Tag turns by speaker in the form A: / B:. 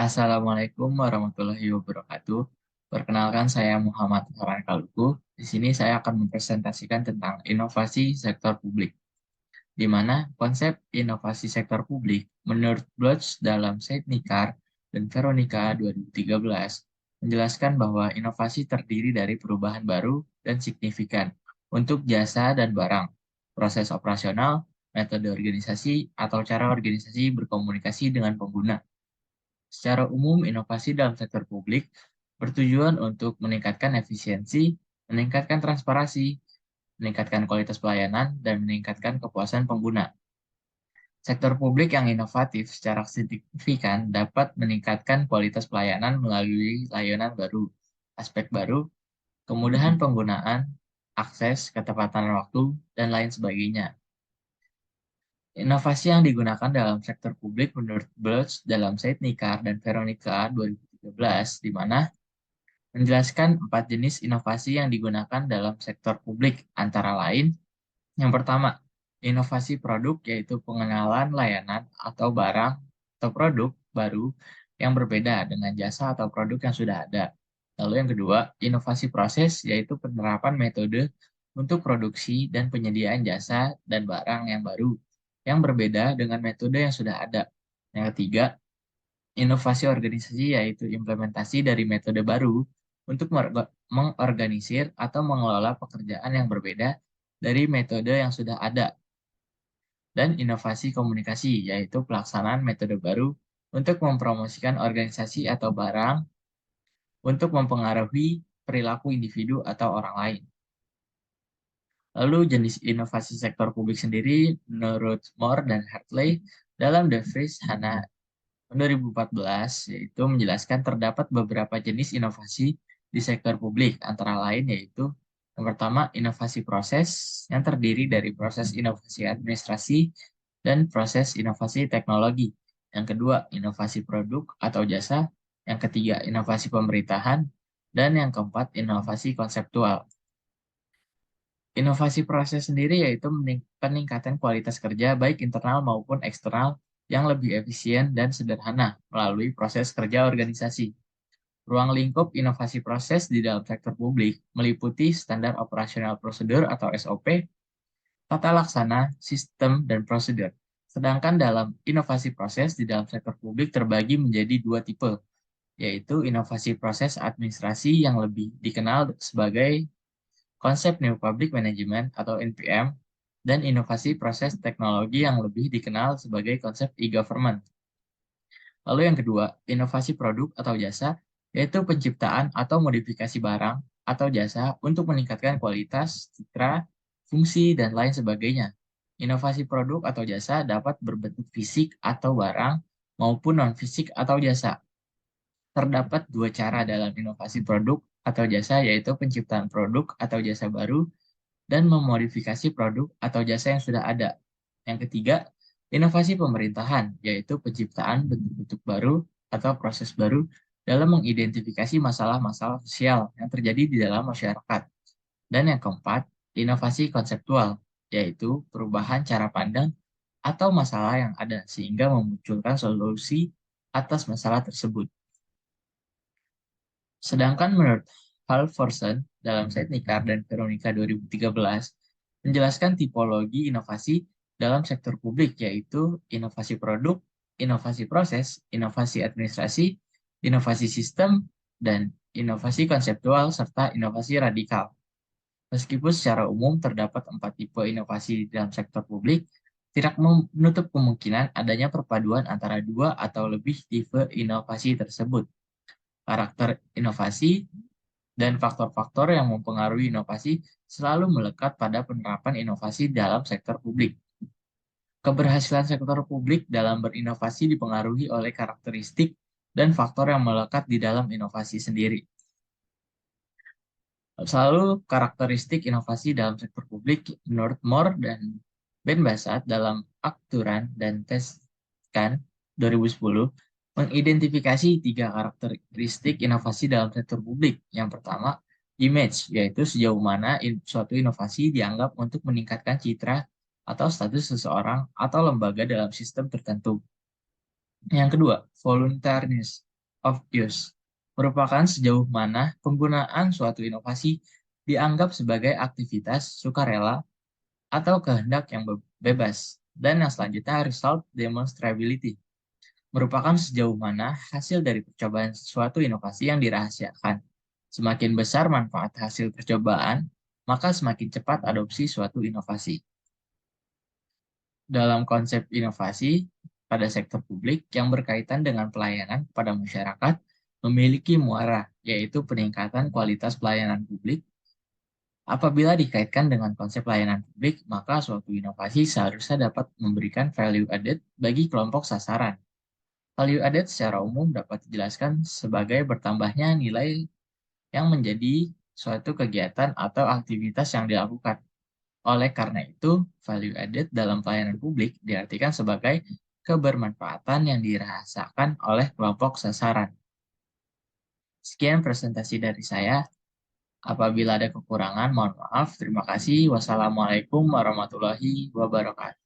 A: Assalamualaikum warahmatullahi wabarakatuh. Perkenalkan saya Muhammad Farhan Kaluku. Di sini saya akan mempresentasikan tentang inovasi sektor publik, di mana konsep inovasi sektor publik menurut Bloch dalam Said-Nicar dan Veronica 2013 menjelaskan bahwa inovasi terdiri dari perubahan baru dan signifikan untuk jasa dan barang, proses operasional, metode organisasi, atau cara organisasi berkomunikasi dengan pengguna. Secara umum, inovasi dalam sektor publik bertujuan untuk meningkatkan efisiensi, meningkatkan transparansi, meningkatkan kualitas pelayanan, dan meningkatkan kepuasan pengguna. Sektor publik yang inovatif secara signifikan dapat meningkatkan kualitas pelayanan melalui layanan baru, aspek baru, kemudahan penggunaan, akses, ketepatan waktu, dan lain sebagainya. Inovasi yang digunakan dalam sektor publik menurut Bloch dalam Said-Nicar dan Veronica 2013, di mana menjelaskan 4 jenis inovasi yang digunakan dalam sektor publik, antara lain, yang pertama, inovasi produk, yaitu pengenalan layanan atau barang atau produk baru yang berbeda dengan jasa atau produk yang sudah ada. Lalu yang kedua, inovasi proses, yaitu penerapan metode untuk produksi dan penyediaan jasa dan barang yang baru, yang berbeda dengan metode yang sudah ada. Yang ketiga, inovasi organisasi, yaitu implementasi dari metode baru untuk mengorganisir atau mengelola pekerjaan yang berbeda dari metode yang sudah ada. Dan inovasi komunikasi, yaitu pelaksanaan metode baru untuk mempromosikan organisasi atau barang untuk mempengaruhi perilaku individu atau orang lain. Lalu jenis inovasi sektor publik sendiri menurut Moore dan Hartley dalam De Vries Hana 2014, yaitu menjelaskan terdapat beberapa jenis inovasi di sektor publik, antara lain yaitu yang pertama, inovasi proses yang terdiri dari proses inovasi administrasi dan proses inovasi teknologi. Yang kedua, inovasi produk atau jasa. Yang ketiga, inovasi pemerintahan. Dan yang keempat, inovasi konseptual. Inovasi proses sendiri yaitu peningkatan kualitas kerja baik internal maupun eksternal yang lebih efisien dan sederhana melalui proses kerja organisasi. Ruang lingkup inovasi proses di dalam sektor publik meliputi standar operasional prosedur atau SOP, tata laksana, sistem, dan prosedur. Sedangkan dalam inovasi proses di dalam sektor publik terbagi menjadi dua tipe, yaitu inovasi proses administrasi yang lebih dikenal sebagai konsep New Public Management atau NPM, dan inovasi proses teknologi yang lebih dikenal sebagai konsep e-government. Lalu yang kedua, inovasi produk atau jasa, yaitu penciptaan atau modifikasi barang atau jasa untuk meningkatkan kualitas, citra, fungsi, dan lain sebagainya. Inovasi produk atau jasa dapat berbentuk fisik atau barang maupun non-fisik atau jasa. Terdapat dua cara dalam inovasi produk atau jasa, yaitu penciptaan produk atau jasa baru dan memodifikasi produk atau jasa yang sudah ada. Yang ketiga, inovasi pemerintahan, yaitu penciptaan bentuk-bentuk baru atau proses baru dalam mengidentifikasi masalah-masalah sosial yang terjadi di dalam masyarakat. Dan yang keempat, inovasi konseptual, yaitu perubahan cara pandang atau masalah yang ada sehingga memunculkan solusi atas masalah tersebut. Sedangkan menurut Halvorsen dalam Said-Nicar dan Veronica 2013 menjelaskan tipologi inovasi dalam sektor publik, yaitu inovasi produk, inovasi proses, inovasi administrasi, inovasi sistem, dan inovasi konseptual serta inovasi radikal. Meskipun secara umum terdapat 4 tipe inovasi dalam sektor publik, tidak menutup kemungkinan adanya perpaduan antara dua atau lebih tipe inovasi tersebut. Karakter inovasi dan faktor-faktor yang mempengaruhi inovasi selalu melekat pada penerapan inovasi dalam sektor publik. Keberhasilan sektor publik dalam berinovasi dipengaruhi oleh karakteristik dan faktor yang melekat di dalam inovasi sendiri. Selalu karakteristik inovasi dalam sektor publik menurut Moore dan Ben Basat dalam Aturan dan Teskan 2010 mengidentifikasi 3 karakteristik inovasi dalam sektor publik. Yang pertama, image, yaitu sejauh mana suatu inovasi dianggap untuk meningkatkan citra atau status seseorang atau lembaga dalam sistem tertentu. Yang kedua, voluntariness, of use merupakan sejauh mana penggunaan suatu inovasi dianggap sebagai aktivitas sukarela atau kehendak yang bebas. Dan yang selanjutnya, result demonstrability merupakan sejauh mana hasil dari percobaan suatu inovasi yang dirahasiakan. Semakin besar manfaat hasil percobaan, maka semakin cepat adopsi suatu inovasi. Dalam konsep inovasi pada sektor publik yang berkaitan dengan pelayanan kepada masyarakat memiliki muara, yaitu peningkatan kualitas pelayanan publik. Apabila dikaitkan dengan konsep pelayanan publik, maka suatu inovasi seharusnya dapat memberikan value added bagi kelompok sasaran. Value added secara umum dapat dijelaskan sebagai bertambahnya nilai yang menjadi suatu kegiatan atau aktivitas yang dilakukan. Oleh karena itu, value added dalam pelayanan publik diartikan sebagai kebermanfaatan yang dirasakan oleh kelompok sasaran. Sekian presentasi dari saya. Apabila ada kekurangan, mohon maaf. Terima kasih. Wassalamualaikum warahmatullahi wabarakatuh.